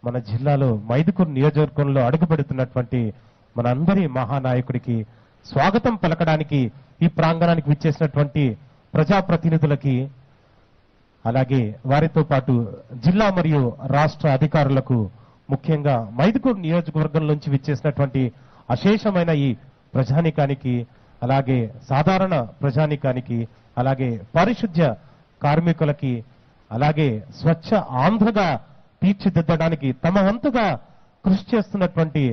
మన జిల్లాలో మైదుకూరు నియోజకవర్గంలో అడుగుపెడుతున్నటువంటి మనందరి మహానాయకుడికి స్వాగతం పలకడానికి ఈ ప్రాంగణానికి విచ్చేసినటువంటి ప్రజాప్రతినిధులకి, అలాగే వారితో పాటు జిల్లా మరియు రాష్ట్ర అధికారులకు, ముఖ్యంగా మైదుకూరు నియోజకవర్గం నుంచి విచ్చేసినటువంటి అశేషమైన ఈ ప్రజానికానికి, అలాగే సాధారణ ప్రజానికానికి, అలాగే పారిశుధ్య కార్మికులకి, అలాగే స్వచ్ఛ ఆంధ్రగా తీర్చిదిద్దడానికి తమ వంతుగా కృషి చేస్తున్నటువంటి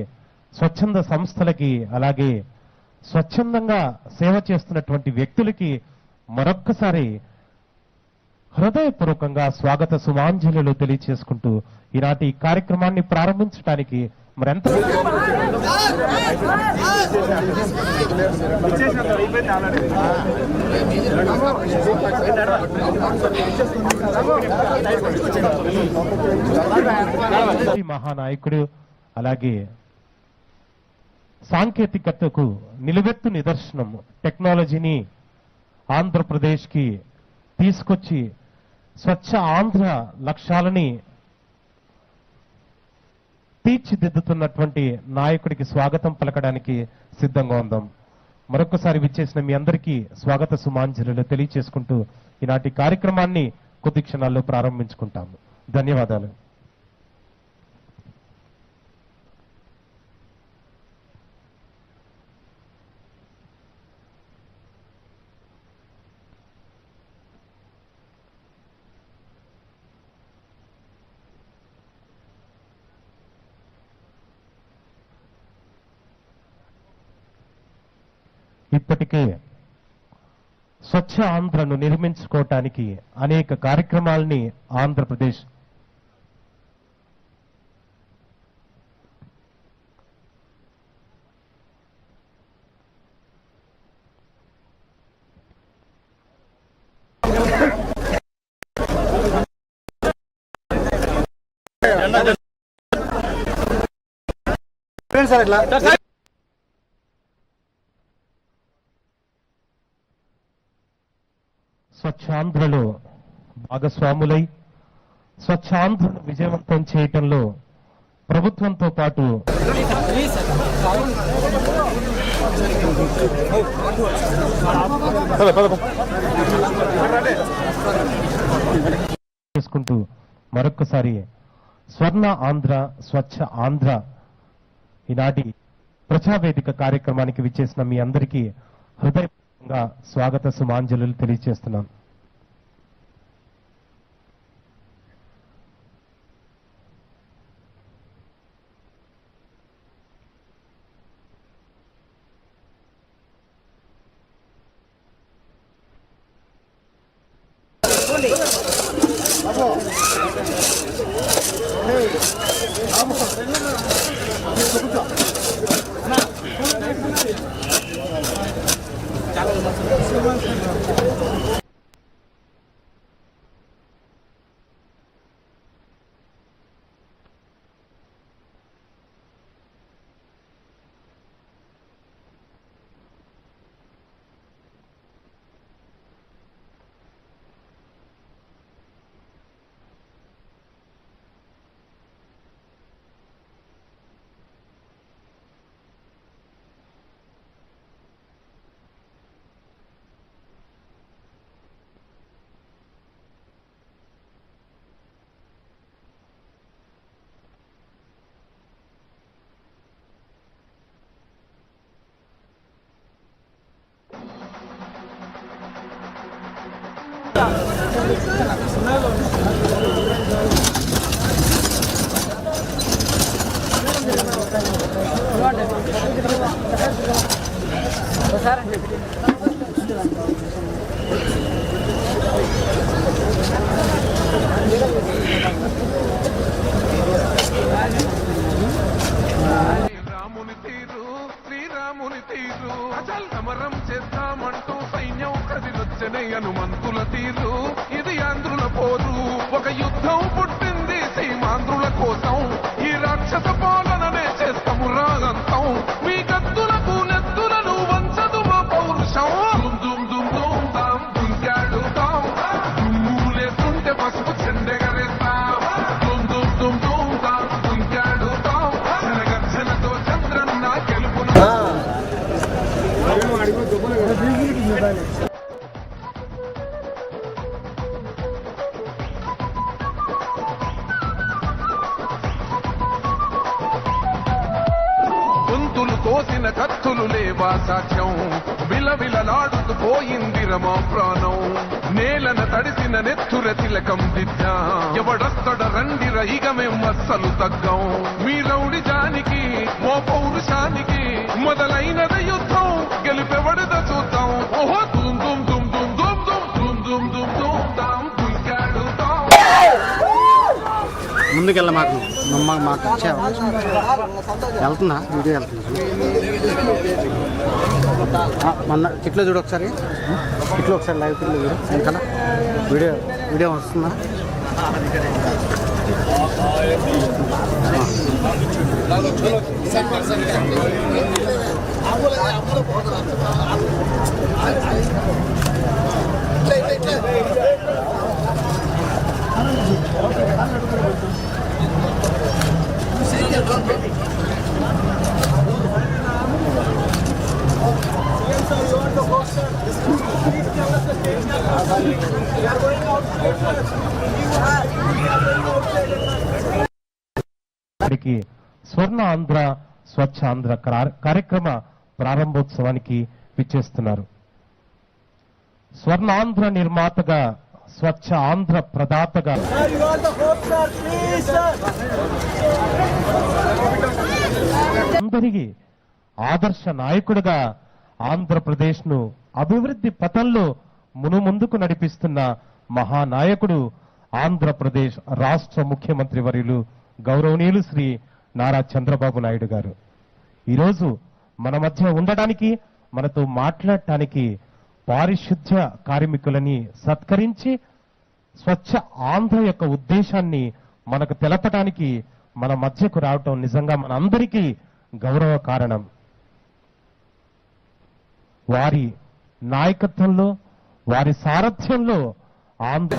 స్వచ్ఛంద సంస్థలకి, అలాగే స్వచ్ఛందంగా సేవ చేస్తున్నటువంటి వ్యక్తులకి మరొక్కసారి హృదయపూర్వకంగా స్వాగత సుమాంజలులు తెలియచేసుకుంటూ ఈనాటి కార్యక్రమాన్ని ప్రారంభించడానికి మరెంత మహానాయకుడు, అలాగే సాంకేతికతకు నిలువెత్తు నిదర్శనం టెక్నాలజీని ఆంధ్రప్రదేశ్కి తీసుకొచ్చి స్వచ్ఛ ఆంధ్ర లక్ష్యాలని తీర్చిదిద్దుతున్నటువంటి నాయకుడికి స్వాగతం పలకడానికి సిద్ధంగా ఉందాం. మరొకసారి విచ్చేసిన మీ అందరికీ స్వాగత సుమాంజలులు తెలియచేసుకుంటూ ఈనాటి కార్యక్రమాన్ని కొద్ది క్షణాల్లో ప్రారంభించుకుంటాము. ధన్యవాదాలు. ఇప్పటికే స్వచ్ఛ ఆంధ్రను నిర్మించుకోవటానికి అనేక కార్యక్రమాలని ఆంధ్రప్రదేశ్ స్వచ్ఛాంధ్రలో భాగస్వాములై స్వచ్ఛాంధ్రను విజయవంతం చేయటంలో ప్రభుత్వంతో పాటు చేసుకుంటూ మరొక్కసారి స్వర్ణ ఆంధ్ర స్వచ్ఛ ఆంధ్ర ఈనాటి ప్రజావేదిక కార్యక్రమానికి విచ్చేసిన మీ అందరికీ హృదయపూర్వకంగా స్వాగత సుమాంజలులు తెలియజేస్తున్నాం. రాముని తీరు శ్రీరాముని తీరు అచల్ సమరం చేద్దామంటూ సైన్యం కదిలొచ్చనే హనుమంతుల తీరు ఇది ఆంధ్రుల పోరు ఒక యుద్ధం పుట్టింది సీమాంధ్రుల కోసం ఈ రాక్షస పాలననే చేస్తాము రాగంతం మీ గద్దులకు నెత్తులను వంచదు మా పౌరుషం దుమ్ దుమ్ దుమ్ తాం దుంకాడుతాం దుమ్ములేస్తుంటే పసుపు చెండెగరేస్తాం దుమ్ దుమ్ దుమ్ దుమ్ తాం కోసిన కత్తులు లేవా సాక్ష్యం విలవిలలాడుతూ పోయింది రమా ప్రాణం నేలన తడిసిన నెత్తుర తిలకం దిద్దా ఎవడొస్తడ రండి రైగమేం అస్సలు తగ్గం మీ రౌడి జానికి మో పౌరుషానికి మొదలైనద యుద్ధం గెలిపెవడద చూద్దాం ఓహో దుమ్ దుమ్ దుమ్ దుమ్ దుమ్ దుమ్ దుమ్ దుమ్ దుమ్ తాం దుల్కాడు ముందుకెళ్ళ మాకు మాకు వెళ్తుందా వీడియో వెళ్తుంది మొన్న ఇట్లా చూడు ఒకసారి ఇట్లా ఒకసారి లైవ్ చూడు వెనకాల వీడియో వీడియో వస్తుందా ఇక్కడికి స్వర్ణ ఆంధ్ర స్వచ్ఛ ఆంధ్ర కార్యక్రమ ప్రారంభోత్సవానికి విచ్చేస్తున్నారు. స్వర్ణ ఆంధ్ర నిర్మాతగా స్వచ్ఛ ఆంధ్ర ప్రదాతగా అందరికీ ఆదర్శ నాయకుడిగా ఆంధ్రప్రదేశ్ ను అభివృద్ధి పథంలో మునుముందుకు నడిపిస్తున్న మహానాయకుడు ఆంధ్రప్రదేశ్ రాష్ట్ర ముఖ్యమంత్రి వర్యులు గౌరవనీయులు శ్రీ నారా చంద్రబాబు నాయుడు గారు ఈరోజు మన మధ్య ఉండడానికి మనతో మాట్లాడటానికి పారిశుద్ధ్య కార్మికులని సత్కరించి స్వచ్ఛ ఆంధ్ర యొక్క ఉద్దేశాన్ని మనకు తెలపడానికి మన మధ్యకు రావటం నిజంగా మన అందరికీ గౌరవ కారణం. వారి నాయకత్వంలో వారి సారథ్యంలో ఆంధ్ర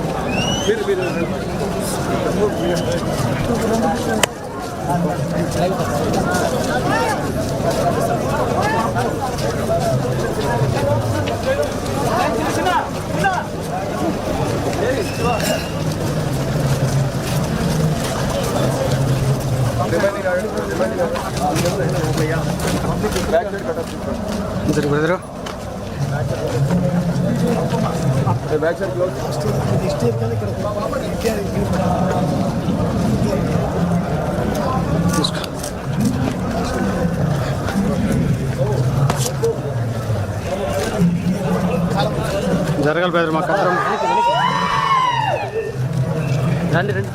బ్రదరు జరగాలి బ్రదర్ మాకు రండి రండి